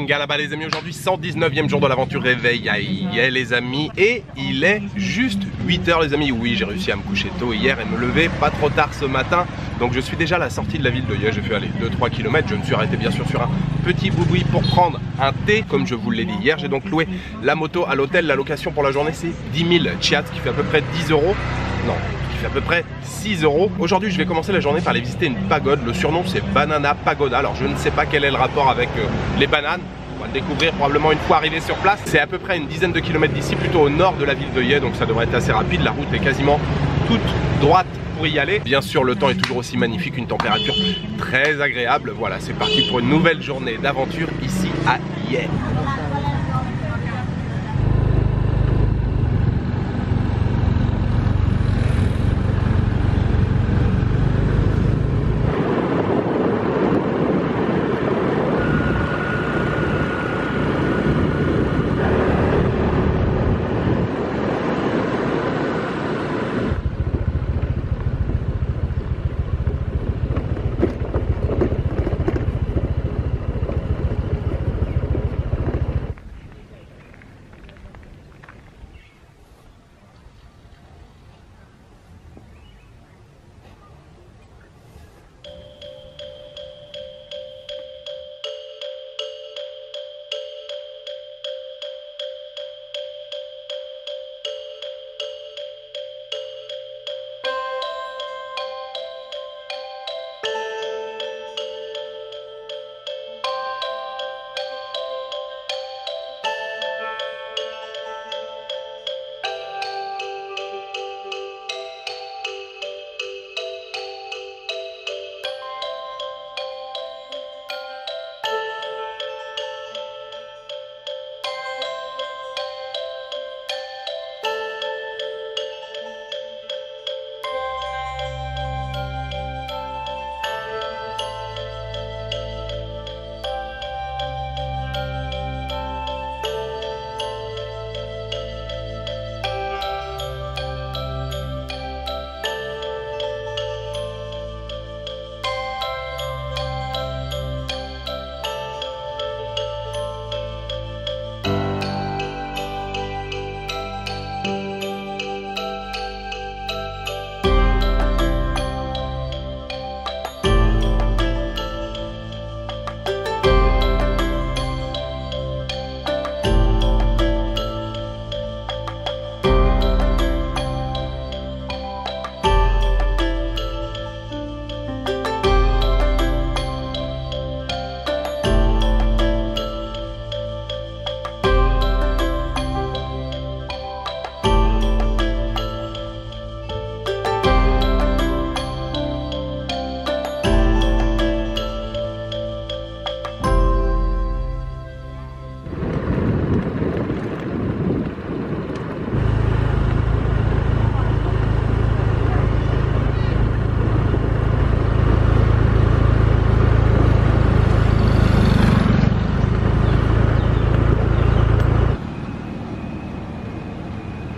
morning à la bas les amis, aujourd'hui 119e jour de l'aventure réveil à Yé les amis. Et il est juste 8 h les amis. Oui, j'ai réussi à me coucher tôt hier et me lever pas trop tard ce matin. Donc je suis déjà à la sortie de la ville de Yé, j'ai fait aller 2-3 km. Je me suis arrêté bien sûr sur un petit boui-boui pour prendre un thé comme je vous l'ai dit hier. J'ai donc loué la moto à l'hôtel, la location pour la journée c'est 10 000 chiats, ce qui fait à peu près 10 €. Non, à peu près 6 €. Aujourd'hui je vais commencer la journée par aller visiter une pagode. Le surnom c'est Banana Pagoda. Alors je ne sais pas quel est le rapport avec les bananes. On va le découvrir probablement une fois arrivé sur place. C'est à peu près une dizaine de kilomètres d'ici, plutôt au nord de la ville de Yé. Donc ça devrait être assez rapide. La route est quasiment toute droite pour y aller. Bien sûr le temps est toujours aussi magnifique, une température très agréable. Voilà, c'est parti pour une nouvelle journée d'aventure ici à Yé.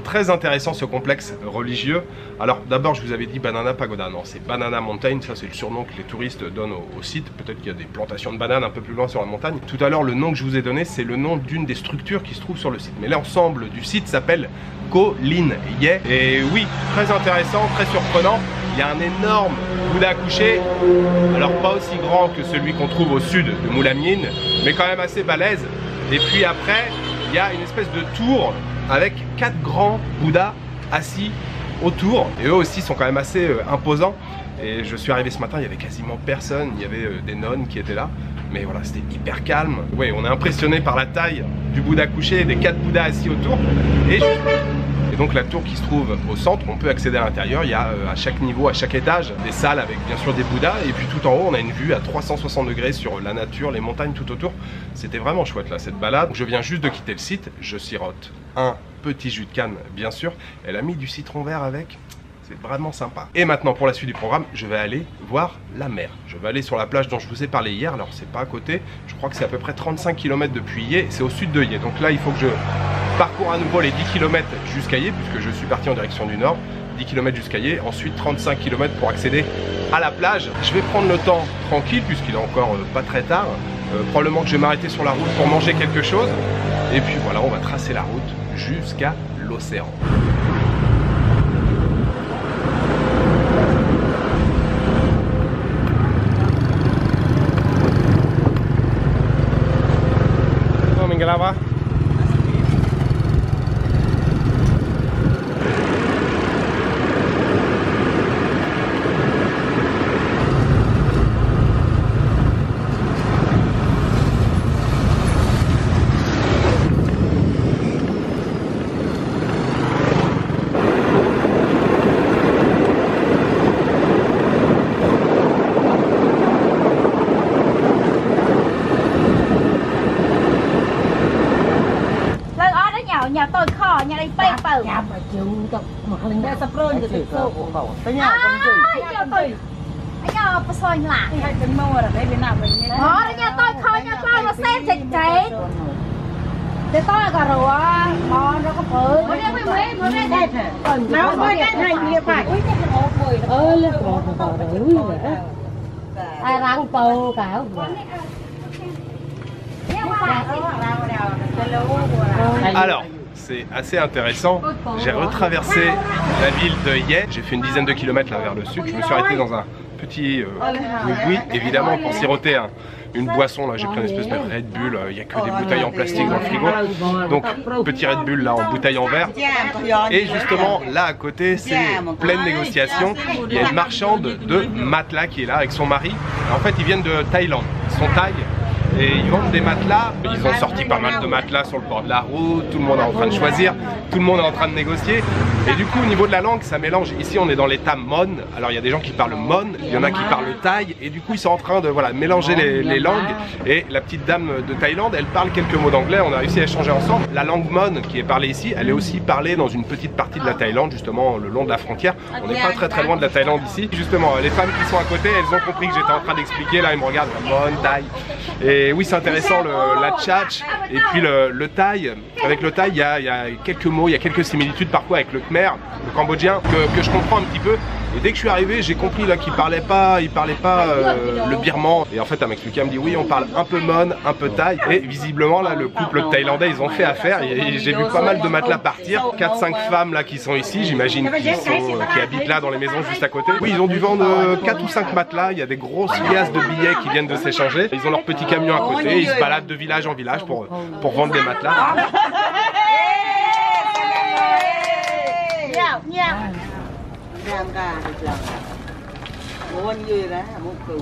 Très intéressant ce complexe religieux. Alors d'abord je vous avais dit Banana Pagoda, non c'est Banana Mountain, ça c'est le surnom que les touristes donnent au site. Peut-être qu'il y a des plantations de bananes un peu plus loin sur la montagne. Tout à l'heure le nom que je vous ai donné c'est le nom d'une des structures qui se trouve sur le site. Mais l'ensemble du site s'appelle Koh Lin Yé. Et oui, très intéressant, très surprenant. Il y a un énorme Bouddha couché, alors pas aussi grand que celui qu'on trouve au sud de Moulamine, mais quand même assez balèze. Et puis après, il y a une espèce de tour avec 4 grands Bouddhas assis autour. Et eux aussi sont quand même assez imposants. Et je suis arrivé ce matin, il y avait quasiment personne. Il y avait des nonnes qui étaient là. Mais voilà, c'était hyper calme. Ouais, on est impressionné par la taille du Bouddha couché et des 4 Bouddhas assis autour. Et donc la tour qui se trouve au centre, on peut accéder à l'intérieur. Il y a à chaque niveau, à chaque étage, des salles avec bien sûr des Bouddhas. Et puis tout en haut, on a une vue à 360 degrés sur la nature, les montagnes tout autour. C'était vraiment chouette là, cette balade. Je viens juste de quitter le site. Je sirote un petit jus de canne, bien sûr. Elle a mis du citron vert avec. C'est vraiment sympa. Et maintenant pour la suite du programme, je vais aller voir la mer. Je vais aller sur la plage dont je vous ai parlé hier. Alors c'est pas à côté, je crois que c'est à peu près 35 km depuis Yé. C'est au sud de Yé. Donc là il faut que je parcours à nouveau les 10 km jusqu'à Yé, puisque je suis parti en direction du nord. 10 km jusqu'à Yé, ensuite 35 km pour accéder à la plage. Je vais prendre le temps tranquille puisqu'il est encore pas très tard. Probablement que je vais m'arrêter sur la route pour manger quelque chose. Et puis voilà, on va tracer la route jusqu'à l'océan. Mingalava. nhà tôi kho nhà đây pe bờ nhà mà chịu tập mà lên đây sắp rồi thì tự số tới nhà con nhà tôi nhà tôi xoay lại hayเป็นmua ở đây bên nào mình nhé đó nhà tôi kho nhà tôi mà xem chạch chạch để tôi cả rồi con nó có phơi mới đây nó mới cái này kia phải lên còn rồi ai răng bầu cả Alors, c'est assez intéressant. J'ai retraversé la ville de Yé. J'ai fait une dizaine de kilomètres là vers le sud. Je me suis arrêté dans un petit boui, évidemment, pour siroter une boisson. Là, j'ai pris une espèce de Red Bull. Il n'y a que des bouteilles en plastique dans le frigo. Donc, petit Red Bull là en bouteille en verre. Et justement, là à côté, c'est pleine négociation. Il y a une marchande de matelas qui est là avec son mari. En fait, ils viennent de Thaïlande. Ils sont thaïs. Et ils vendent des matelas, ils ont sorti pas mal de matelas sur le bord de la route, tout le monde est en train de choisir, tout le monde est en train de négocier. Et du coup au niveau de la langue ça mélange, ici on est dans l'état Mon, alors il y a des gens qui parlent Mon, il y en a qui parlent Thaï, et du coup ils sont en train de voilà, mélanger les langues. Et la petite dame de Thaïlande, elle parle quelques mots d'anglais, on a réussi à échanger ensemble. La langue Mon qui est parlée ici, elle est aussi parlée dans une petite partie de la Thaïlande, justement le long de la frontière. On n'est pas très loin de la Thaïlande ici. Justement les femmes qui sont à côté, elles ont compris que j'étais en train d'expliquer, là elles me regardent, Mon, Thaï. Et oui c'est intéressant la tchatch et puis le thaï. Avec le thaï il y a quelques mots, il y a quelques similitudes parfois avec le khmer, le cambodgien que je comprends un petit peu. Et dès que je suis arrivé, j'ai compris là qu'il parlait pas le birman. Et en fait, elle m'expliquait, elle me dit oui, on parle un peu Mon, un peu thaï. Et visiblement là, le couple thaïlandais, ils ont fait affaire. Et j'ai vu pas mal de matelas partir. 4-5 femmes là qui sont ici, j'imagine qui habitent là dans les maisons juste à côté. Oui, ils ont dû vendre 4 ou 5 matelas. Il y a des grosses liasses de billets qui viennent de s'échanger. Ils ont leur petit camion à côté. Ils se baladent de village en village pour vendre des matelas. làm gà được làm bố anh như đấy bố cừu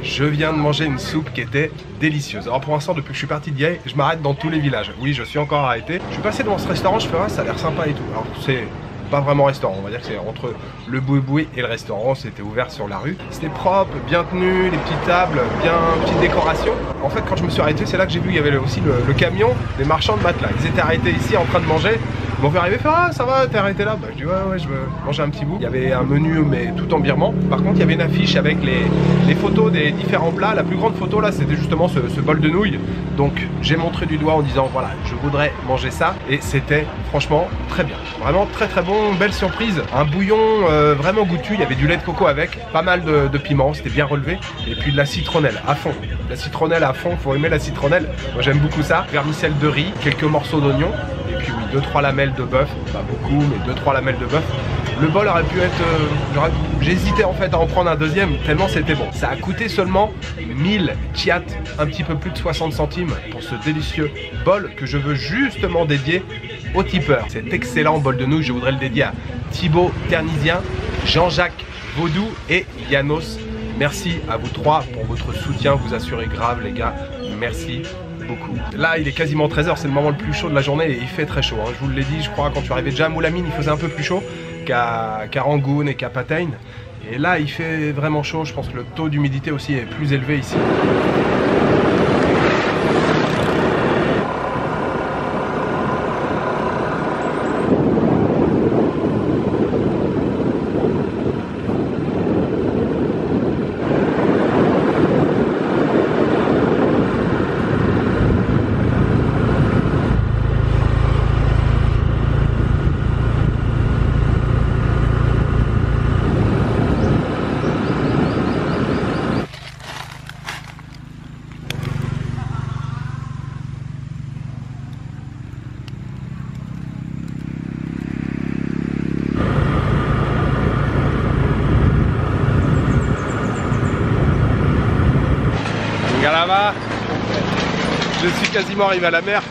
Je viens de manger une soupe qui était délicieuse. Alors pour l'instant, depuis que je suis parti d'Yé, je m'arrête dans tous les villages. Oui, je suis encore arrêté. Je suis passé devant ce restaurant, je fais ah, ça a l'air sympa et tout. Alors c'est pas vraiment restaurant, on va dire que c'est entre le boui-boui et le restaurant, c'était ouvert sur la rue. C'était propre, bien tenu, les petites tables, bien petite décoration. En fait, quand je me suis arrêté, c'est là que j'ai vu qu'il y avait aussi le camion des marchands de matelas. Ils étaient arrêtés ici en train de manger. Ils m'ont fait arriver, ah ça va, t'es arrêté là? Bah, je dis ouais, je veux manger un petit bout. Il y avait un menu mais tout en birman. Par contre, il y avait une affiche avec les photos des différents plats. La plus grande photo là, c'était justement ce bol de nouilles. Donc j'ai montré du doigt en disant voilà, je voudrais manger ça. Et c'était franchement très bien. Vraiment très bon, belle surprise. Un bouillon vraiment goûtu, il y avait du lait de coco avec, pas mal de piment, c'était bien relevé. Et puis de la citronnelle à fond. La citronnelle à fond, faut aimer la citronnelle. Moi j'aime beaucoup ça. Vermicelle de riz, quelques morceaux d'oignon. Et puis oui, 2-3 lamelles de bœuf, pas beaucoup, mais 2-3 lamelles de bœuf. Le bol aurait pu être... J'hésitais en fait à en prendre un deuxième, tellement c'était bon. Ça a coûté seulement 1000 kyat, un petit peu plus de 60 centimes pour ce délicieux bol que je veux justement dédier aux tipeurs. Cet excellent bol de nouilles, je voudrais le dédier à Thibaut Ternisien, Jean-Jacques Vaudou et Yanos. Merci à vous trois pour votre soutien, vous assurez grave les gars, merci beaucoup. Là il est quasiment 13h, c'est le moment le plus chaud de la journée et il fait très chaud, hein. Je vous l'ai dit, je crois quand tu arrivais déjà à Moulamine il faisait un peu plus chaud qu'à Rangoon et qu'à Pattaya. Et là, il fait vraiment chaud. Je pense que le taux d'humidité aussi est plus élevé ici. Là-bas, je suis quasiment arrivé à la mer.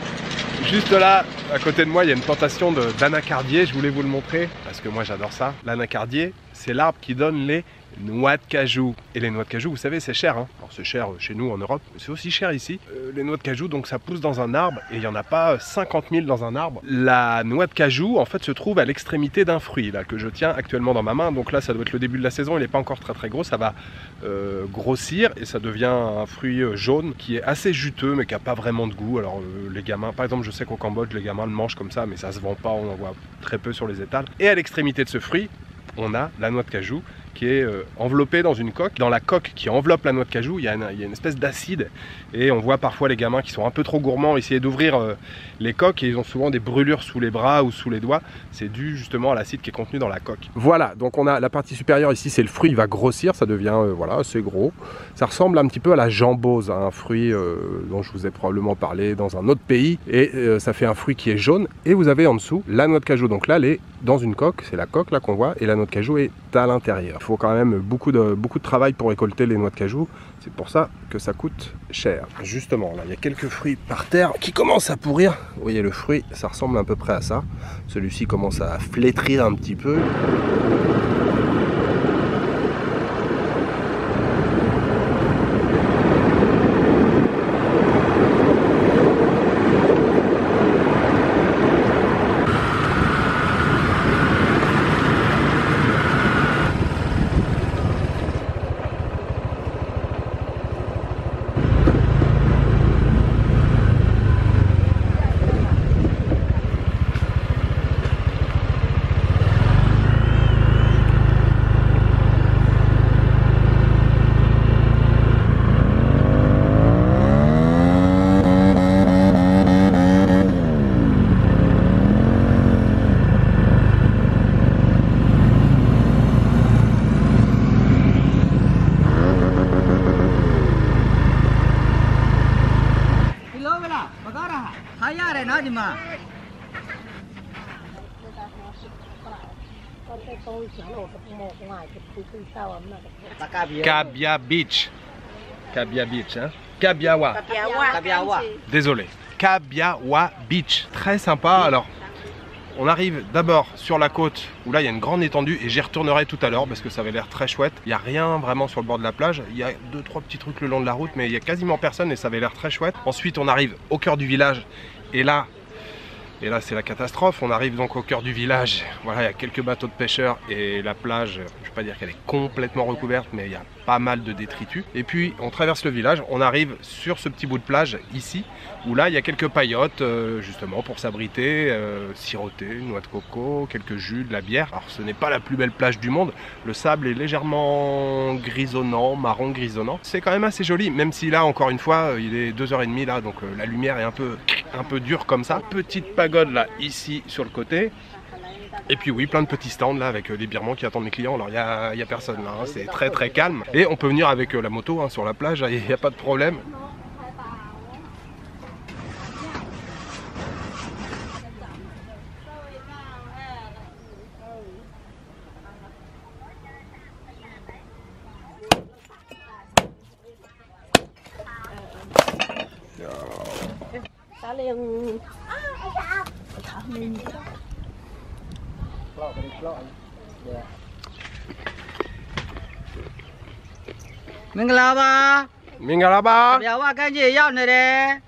Juste là, à côté de moi, il y a une plantation d'anacardier. Je voulais vous le montrer parce que moi j'adore ça. L'anacardier, c'est l'arbre qui donne les noix de cajou. Et les noix de cajou, vous savez, c'est cher. Hein. Alors c'est cher chez nous en Europe, c'est aussi cher ici. Les noix de cajou, donc ça pousse dans un arbre et il n'y en a pas 50 000 dans un arbre. La noix de cajou, en fait, se trouve à l'extrémité d'un fruit là que je tiens actuellement dans ma main. Donc là, ça doit être le début de la saison. Il n'est pas encore très gros. Ça va grossir et ça devient un fruit jaune qui est assez juteux mais qui n'a pas vraiment de goût. Alors les gamins, par exemple, je sais qu'au Cambodge, les gamins le mangent comme ça, mais ça se vend pas. On en voit très peu sur les étals. Et à l'extrémité de ce fruit, on a la noix de cajou qui est enveloppée dans une coque. Dans la coque qui enveloppe la noix de cajou, il y a une espèce d'acide. Et on voit parfois les gamins qui sont un peu trop gourmands essayer d'ouvrir les coques et ils ont souvent des brûlures sous les bras ou sous les doigts. C'est dû justement à l'acide qui est contenu dans la coque. Voilà, donc on a la partie supérieure ici, c'est le fruit, il va grossir, ça devient voilà, assez gros. Ça ressemble un petit peu à la jambose, hein, un fruit dont je vous ai probablement parlé dans un autre pays. Et ça fait un fruit qui est jaune. Et vous avez en dessous la noix de cajou. Donc là, elle est dans une coque, c'est la coque là qu'on voit, et la noix de cajou est à l'intérieur. Il faut quand même beaucoup de travail pour récolter les noix de cajou. C'est pour ça que ça coûte cher. Justement, là, il y a quelques fruits par terre qui commencent à pourrir. Vous voyez, le fruit, ça ressemble à peu près à ça. Celui-ci commence à flétrir un petit peu. Kabia Beach. Kabia Beach, hein. Kabiawa. Désolé. Kabiawa Beach. Très sympa. Alors, on arrive d'abord sur la côte où là il y a une grande étendue et j'y retournerai tout à l'heure parce que ça avait l'air très chouette. Il n'y a rien vraiment sur le bord de la plage. Il y a 2-3 petits trucs le long de la route, mais il n'y a quasiment personne et ça avait l'air très chouette. Ensuite, on arrive au cœur du village et là c'est la catastrophe. On arrive donc au cœur du village. Voilà, il y a quelques bateaux de pêcheurs et la plage, je ne vais pas dire qu'elle est complètement recouverte, mais il y a pas mal de détritus. Et puis on traverse le village, on arrive sur ce petit bout de plage ici, où là il y a quelques paillotes justement pour s'abriter, siroter, une noix de coco, quelques jus, de la bière. Alors ce n'est pas la plus belle plage du monde, le sable est légèrement grisonnant, marron grisonnant. C'est quand même assez joli, même si là encore une fois il est 2h30 là, donc la lumière est un peu dure comme ça. Petite pagode là ici sur le côté. Et puis oui, plein de petits stands là avec les birmans qui attendent les clients. Alors il n'y a personne là, hein. C'est très calme. Et on peut venir avec la moto hein, sur la plage, il n'y a pas de problème. Mingalaba. Mingalaba. Kabiawa kanji yao nere.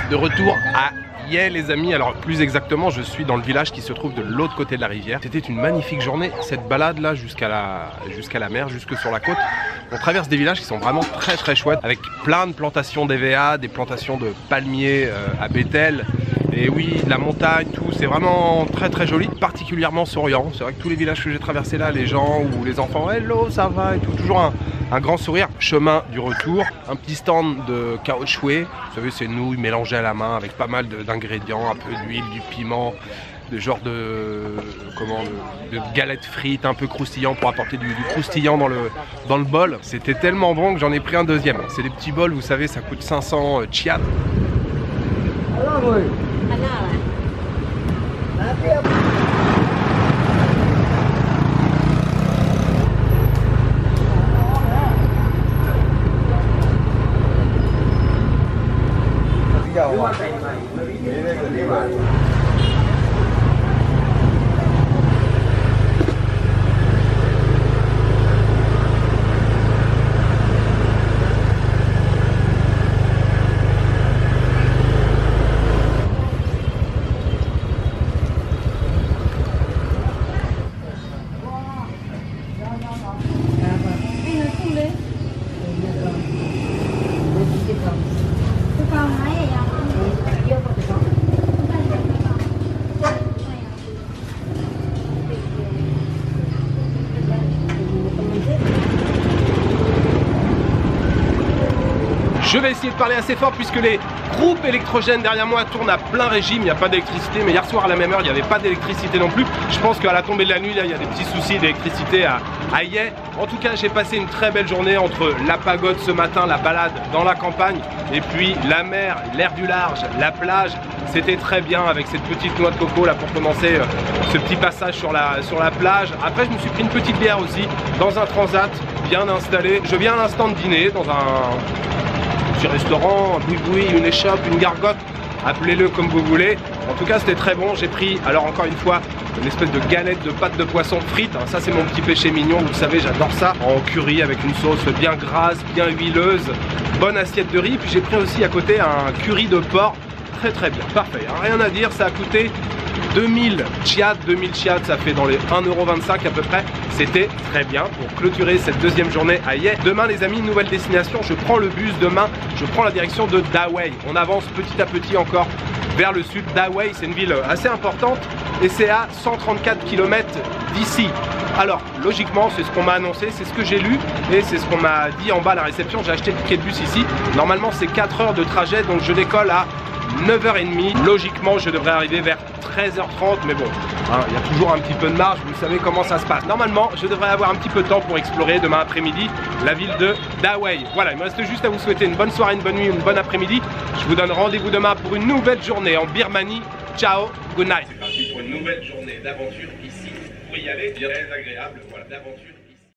De retour à Yé les amis, alors plus exactement je suis dans le village qui se trouve de l'autre côté de la rivière. C'était une magnifique journée, cette balade là jusqu'à la mer, jusque sur la côte. On traverse des villages qui sont vraiment très très chouettes, avec plein de plantations d'EVA, des plantations de palmiers à Bethel. Et oui, la montagne, tout, c'est vraiment très très joli, particulièrement souriant. C'est vrai que tous les villages que j'ai traversés là, les gens ou les enfants, hello, ça va et tout, toujours un grand sourire. Chemin du retour, un petit stand de caoutchouc, vous savez, c'est nouilles mélangées à la main avec pas mal d'ingrédients, un peu d'huile, du piment, de genre de galettes frites un peu croustillant pour apporter du croustillant dans le bol. C'était tellement bon que j'en ai pris un deuxième. C'est des petits bols, vous savez, ça coûte 500 chiat. Je vais essayer de parler assez fort puisque les groupes électrogènes derrière moi tournent à plein régime. Il n'y a pas d'électricité, mais hier soir à la même heure il n'y avait pas d'électricité non plus. Je pense qu'à la tombée de la nuit là, il y a des petits soucis d'électricité à Yé. En tout cas j'ai passé une très belle journée entre la pagode ce matin, la balade dans la campagne et puis la mer, l'air du large, la plage. C'était très bien avec cette petite noix de coco là pour commencer ce petit passage sur la plage. Après je me suis pris une petite bière aussi dans un transat bien installé. Je viens à l'instant de dîner dans un petit restaurant, un boui-boui, une échoppe, une gargote, appelez-le comme vous voulez. En tout cas c'était très bon. J'ai pris alors encore une fois une espèce de galette de pâte de poisson frite, ça c'est mon petit péché mignon, vous le savez, j'adore ça, en curry avec une sauce bien grasse, bien huileuse, bonne assiette de riz. Puis j'ai pris aussi à côté un curry de porc, très très bien, parfait, rien à dire. Ça a coûté 2000 chiat, ça fait dans les 1,25 € à peu près. C'était très bien pour clôturer cette deuxième journée à Yé. Demain les amis, nouvelle destination, je prends le bus demain, je prends la direction de Dawei. On avance petit à petit encore vers le sud. Dawei c'est une ville assez importante et c'est à 134 km d'ici. Alors logiquement c'est ce qu'on m'a annoncé, c'est ce que j'ai lu et c'est ce qu'on m'a dit en bas à la réception. J'ai acheté le ticket de bus ici, normalement c'est 4 heures de trajet, donc je décolle à 9h30, logiquement je devrais arriver vers 13h30, mais bon, il y a toujours un petit peu de marge, vous savez comment ça se passe. Normalement, je devrais avoir un petit peu de temps pour explorer demain après-midi la ville de Dawei. Voilà, il me reste juste à vous souhaiter une bonne soirée, une bonne nuit, une bonne après-midi. Je vous donne rendez-vous demain pour une nouvelle journée en Birmanie. Ciao, good night. C'est parti pour une nouvelle journée d'aventure ici. Vous pouvez y aller, très agréable, voilà, d'aventure.